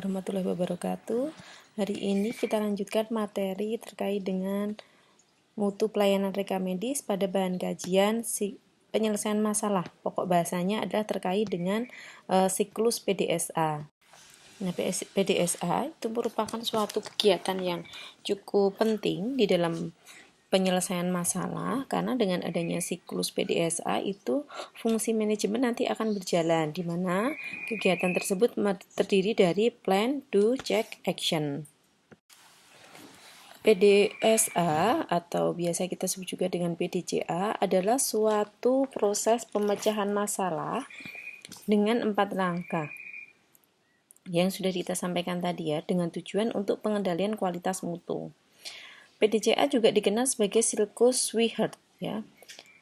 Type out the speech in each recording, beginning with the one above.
Warahmatullahi wabarakatuh. Hari ini kita lanjutkan materi terkait dengan mutu pelayanan reka medis pada bahan kajian penyelesaian masalah. Pokok bahasanya adalah terkait dengan siklus PDSA. Nah, PDSA itu merupakan suatu kegiatan yang cukup penting di dalam penyelesaian masalah, karena dengan adanya siklus PDSA itu fungsi manajemen nanti akan berjalan, di mana kegiatan tersebut terdiri dari plan, do, check, action. PDSA atau biasa kita sebut juga dengan PDCA adalah suatu proses pemecahan masalah dengan 4 langkah yang sudah kita sampaikan tadi ya, dengan tujuan untuk pengendalian kualitas mutu. PDCA juga dikenal sebagai siklus Swihart ya,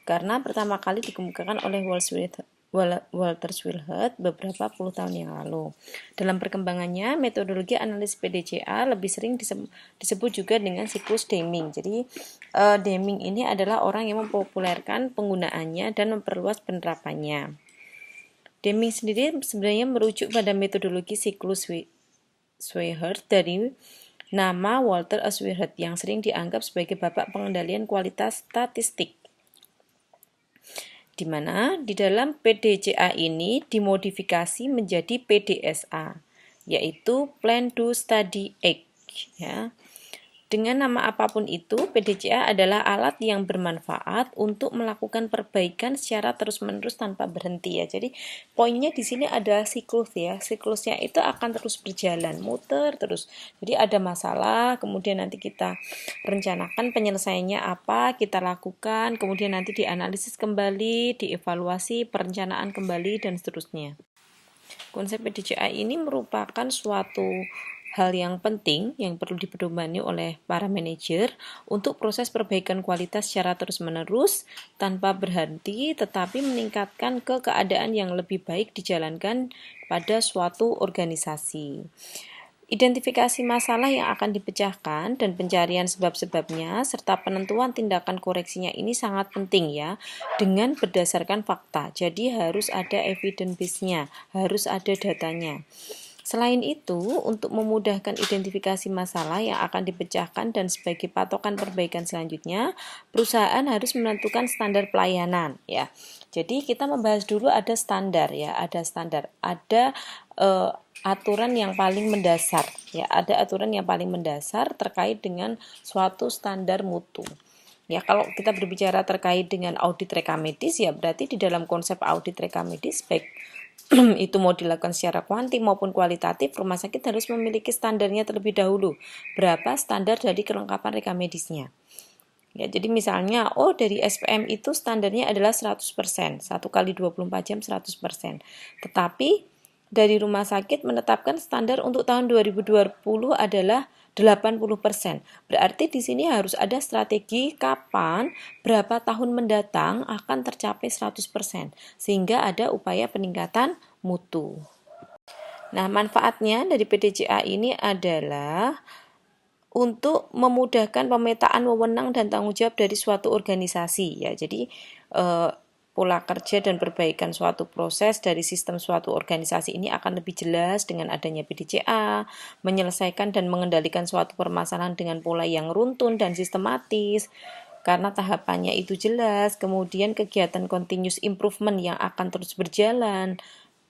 karena pertama kali dikemukakan oleh Walter Swihart beberapa puluh tahun yang lalu. Dalam perkembangannya, metodologi analisis PDCA lebih sering disebut juga dengan siklus Deming. Jadi Deming ini adalah orang yang mempopulerkan penggunaannya dan memperluas penerapannya. Deming sendiri sebenarnya merujuk pada metodologi siklus Swihart dari nama Walter Swihart yang sering dianggap sebagai bapak pengendalian kualitas statistik, di mana di dalam PDCA ini dimodifikasi menjadi PDSA, yaitu Plan, Do, Study, Act ya. Dengan nama apapun itu, PDCA adalah alat yang bermanfaat untuk melakukan perbaikan secara terus-menerus tanpa berhenti ya. Jadi poinnya di sini ada siklus ya. Siklusnya itu akan terus berjalan, muter terus. Jadi ada masalah, kemudian nanti kita rencanakan penyelesaiannya apa, kita lakukan, kemudian nanti dianalisis kembali, dievaluasi, perencanaan kembali, dan seterusnya. Konsep PDCA ini merupakan suatu hal yang penting yang perlu dipedomani oleh para manajer untuk proses perbaikan kualitas secara terus-menerus tanpa berhenti, tetapi meningkatkan keadaan yang lebih baik dijalankan pada suatu organisasi. Identifikasi masalah yang akan dipecahkan dan pencarian sebab-sebabnya serta penentuan tindakan koreksinya ini sangat penting ya, dengan berdasarkan fakta. Jadi harus ada evidence base-nya, harus ada datanya. Selain itu, untuk memudahkan identifikasi masalah yang akan dipecahkan dan sebagai patokan perbaikan selanjutnya, perusahaan harus menentukan standar pelayanan ya. Jadi kita membahas dulu ada standar ya, ada aturan yang paling mendasar ya, ada aturan yang paling mendasar terkait dengan suatu standar mutu. Ya, kalau kita berbicara terkait dengan audit reka medis ya, berarti di dalam konsep audit reka medis baik itu mau dilakukan secara kuanti maupun kualitatif, rumah sakit harus memiliki standarnya terlebih dahulu. Berapa standar dari kelengkapan reka medisnya? Ya, jadi misalnya, dari SPM itu standarnya adalah 100%, 1 kali 24 jam 100%. Tetapi dari rumah sakit menetapkan standar untuk tahun 2020 adalah 80%. Berarti di sini harus ada strategi kapan, berapa tahun mendatang akan tercapai 100%, sehingga ada upaya peningkatan mutu. Nah, manfaatnya dari PDCA ini adalah untuk memudahkan pemetaan wewenang dan tanggung jawab dari suatu organisasi ya. Jadi pola kerja dan perbaikan suatu proses dari sistem suatu organisasi ini akan lebih jelas dengan adanya PDCA, menyelesaikan dan mengendalikan suatu permasalahan dengan pola yang runtun dan sistematis, karena tahapannya itu jelas, kemudian kegiatan continuous improvement yang akan terus berjalan,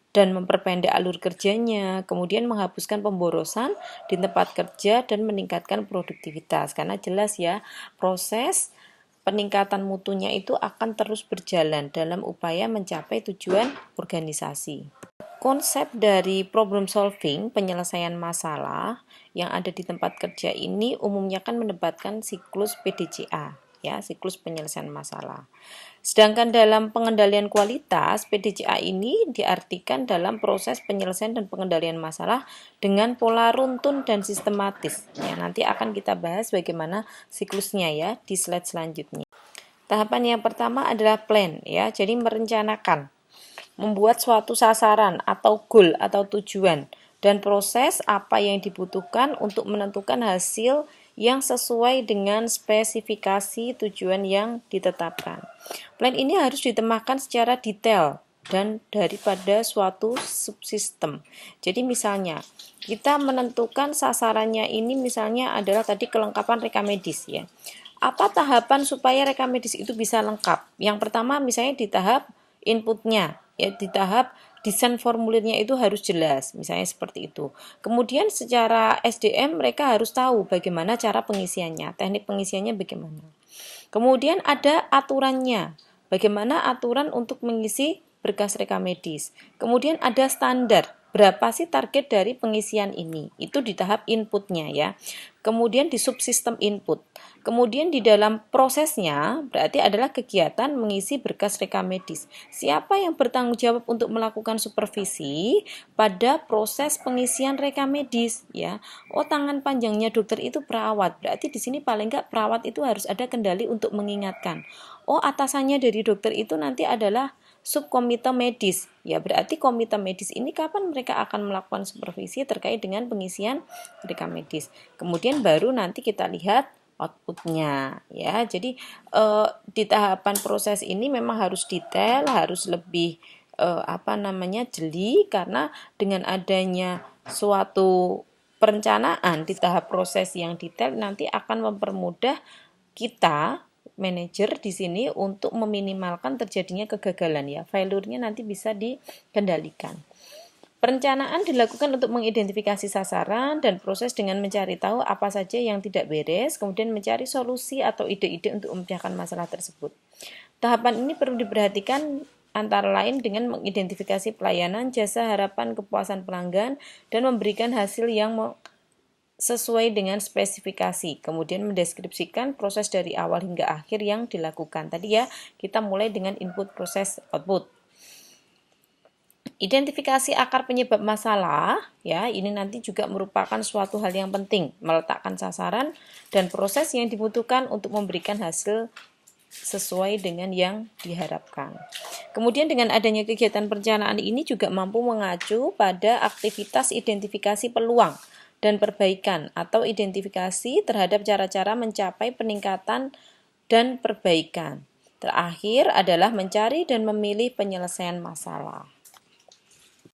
dan memperpendek alur kerjanya, kemudian menghapuskan pemborosan di tempat kerja dan meningkatkan produktivitas, karena jelas ya, proses peningkatan mutunya itu akan terus berjalan dalam upaya mencapai tujuan organisasi. Konsep dari problem solving, penyelesaian masalah yang ada di tempat kerja ini umumnya kan mendebatkan siklus PDCA, ya, siklus penyelesaian masalah. Sedangkan dalam pengendalian kualitas, PDCA ini diartikan dalam proses penyelesaian dan pengendalian masalah dengan pola runtun dan sistematis. Ya, nanti akan kita bahas bagaimana siklusnya ya di slide selanjutnya. Tahapan yang pertama adalah plan ya, jadi merencanakan, membuat suatu sasaran atau goal atau tujuan, dan proses apa yang dibutuhkan untuk menentukan hasil yang sesuai dengan spesifikasi tujuan yang ditetapkan. Plan ini harus ditemakan secara detail dan daripada suatu subsistem. Jadi misalnya kita menentukan sasarannya ini misalnya adalah tadi kelengkapan rekam medis ya. Apa tahapan supaya rekam medis itu bisa lengkap? Yang pertama misalnya di tahap inputnya, ya di tahap desain formulirnya itu harus jelas, misalnya seperti itu. Kemudian secara SDM mereka harus tahu bagaimana cara pengisiannya, teknik pengisiannya bagaimana. Kemudian ada aturannya, bagaimana aturan untuk mengisi berkas rekam medis. Kemudian ada standar, berapa sih target dari pengisian ini? Itu di tahap inputnya ya. Kemudian di subsistem input. Kemudian di dalam prosesnya berarti adalah kegiatan mengisi berkas rekam medis. Siapa yang bertanggung jawab untuk melakukan supervisi pada proses pengisian rekam medis ya? Oh, tangan panjangnya dokter itu perawat. Berarti di sini paling enggak perawat itu harus ada kendali untuk mengingatkan. Oh, atasannya dari dokter itu nanti adalah subkomite medis. Ya, berarti komite medis ini kapan mereka akan melakukan supervisi terkait dengan pengisian rekam medis. Kemudian baru nanti kita lihat outputnya ya. Jadi di tahapan proses ini memang harus detail, harus lebih jeli, karena dengan adanya suatu perencanaan di tahap proses yang detail nanti akan mempermudah kita manajer di sini untuk meminimalkan terjadinya kegagalan ya. Failure-nya nanti bisa dikendalikan. Perencanaan dilakukan untuk mengidentifikasi sasaran dan proses dengan mencari tahu apa saja yang tidak beres, kemudian mencari solusi atau ide-ide untuk memecahkan masalah tersebut. Tahapan ini perlu diperhatikan antara lain dengan mengidentifikasi pelayanan, jasa, harapan, kepuasan pelanggan, dan memberikan hasil yang sesuai dengan spesifikasi. Kemudian mendeskripsikan proses dari awal hingga akhir yang dilakukan. Tadi ya, kita mulai dengan input, proses, output. Identifikasi akar penyebab masalah, ya, ini nanti juga merupakan suatu hal yang penting, meletakkan sasaran dan proses yang dibutuhkan untuk memberikan hasil sesuai dengan yang diharapkan. Kemudian dengan adanya kegiatan perencanaan ini juga mampu mengacu pada aktivitas identifikasi peluang dan perbaikan atau identifikasi terhadap cara-cara mencapai peningkatan dan perbaikan. Terakhir adalah mencari dan memilih penyelesaian masalah.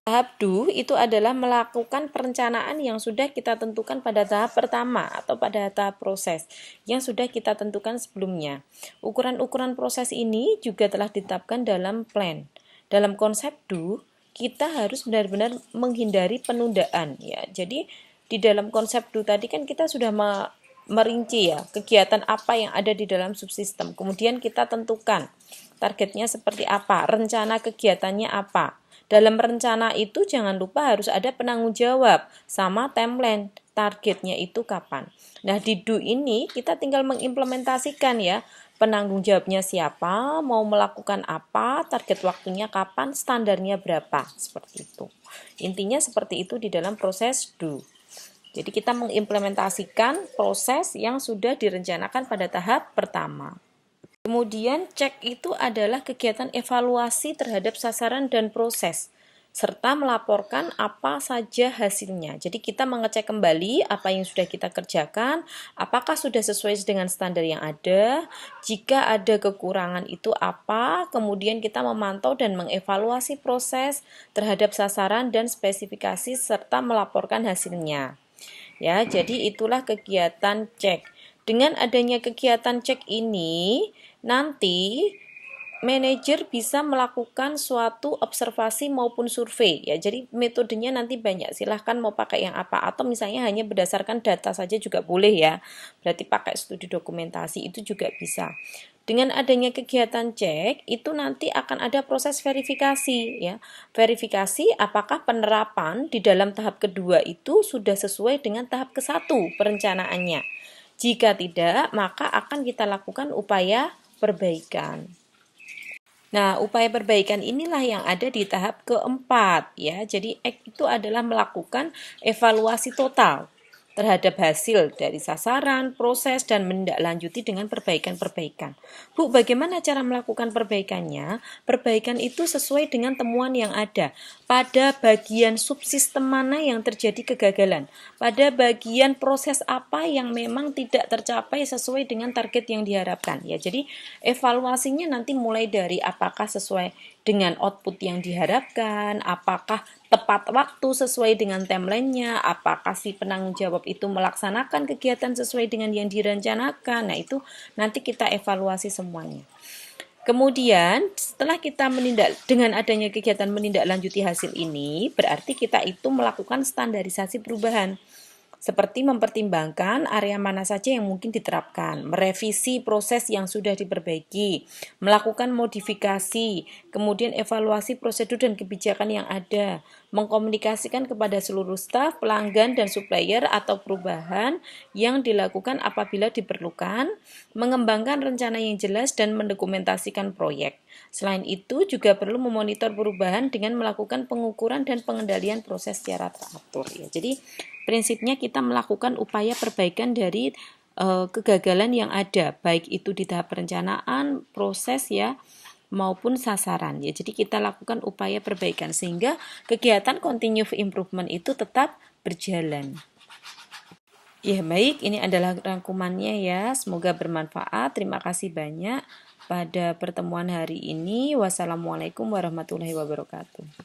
Tahap do itu adalah melakukan perencanaan yang sudah kita tentukan pada tahap pertama atau pada tahap proses yang sudah kita tentukan sebelumnya. Ukuran-ukuran proses ini juga telah ditetapkan dalam plan. Dalam konsep do, kita harus benar-benar menghindari penundaan ya. Jadi di dalam konsep do tadi kan kita sudah merinci ya kegiatan apa yang ada di dalam subsistem. Kemudian kita tentukan targetnya seperti apa, rencana kegiatannya apa. Dalam rencana itu jangan lupa harus ada penanggung jawab sama timeline, targetnya itu kapan. Nah di do ini kita tinggal mengimplementasikan ya, penanggung jawabnya siapa, mau melakukan apa, target waktunya kapan, standarnya berapa, seperti itu. Intinya seperti itu di dalam proses do. Jadi kita mengimplementasikan proses yang sudah direncanakan pada tahap pertama. Kemudian cek itu adalah kegiatan evaluasi terhadap sasaran dan proses, serta melaporkan apa saja hasilnya. Jadi kita mengecek kembali apa yang sudah kita kerjakan, apakah sudah sesuai dengan standar yang ada, jika ada kekurangan itu apa, kemudian kita memantau dan mengevaluasi proses terhadap sasaran dan spesifikasi serta melaporkan hasilnya. Ya, jadi itulah kegiatan cek. Dengan adanya kegiatan cek ini, nanti manajer bisa melakukan suatu observasi maupun survei ya. Jadi metodenya nanti banyak. Silahkan mau pakai yang apa, atau misalnya hanya berdasarkan data saja juga boleh ya. Berarti pakai studi dokumentasi itu juga bisa. Dengan adanya kegiatan cek, itu nanti akan ada proses verifikasi ya. Verifikasi apakah penerapan di dalam tahap kedua itu sudah sesuai dengan tahap ke-1 perencanaannya. Jika tidak, maka akan kita lakukan upaya perbaikan. Nah, upaya perbaikan inilah yang ada di tahap keempat ya. Jadi itu adalah melakukan evaluasi total terhadap hasil dari sasaran, proses, dan menindaklanjuti dengan perbaikan-perbaikan. Bu, bagaimana cara melakukan perbaikannya? Perbaikan itu sesuai dengan temuan yang ada. Pada bagian subsistem mana yang terjadi kegagalan? Pada bagian proses apa yang memang tidak tercapai sesuai dengan target yang diharapkan? Ya, jadi evaluasinya nanti mulai dari apakah sesuai dengan output yang diharapkan, apakah tepat waktu sesuai dengan timeline-nya, apakah si penanggung jawab itu melaksanakan kegiatan sesuai dengan yang direncanakan. Nah, itu nanti kita evaluasi semuanya. Kemudian setelah kita dengan adanya kegiatan menindaklanjuti hasil ini, berarti kita itu melakukan standarisasi perubahan. Seperti mempertimbangkan area mana saja yang mungkin diterapkan, merevisi proses yang sudah diperbaiki, melakukan modifikasi, kemudian evaluasi prosedur dan kebijakan yang ada, mengkomunikasikan kepada seluruh staf, pelanggan, dan supplier atau perubahan yang dilakukan apabila diperlukan, mengembangkan rencana yang jelas dan mendokumentasikan proyek. Selain itu, juga perlu memonitor perubahan dengan melakukan pengukuran dan pengendalian proses secara teratur. Ya, jadi prinsipnya kita melakukan upaya perbaikan dari kegagalan yang ada, baik itu di tahap perencanaan, proses ya, maupun sasaran ya. Jadi kita lakukan upaya perbaikan sehingga kegiatan continuous improvement itu tetap berjalan. Ya baik, ini adalah rangkumannya ya. Semoga bermanfaat. Terima kasih banyak pada pertemuan hari ini. Wassalamualaikum warahmatullahi wabarakatuh.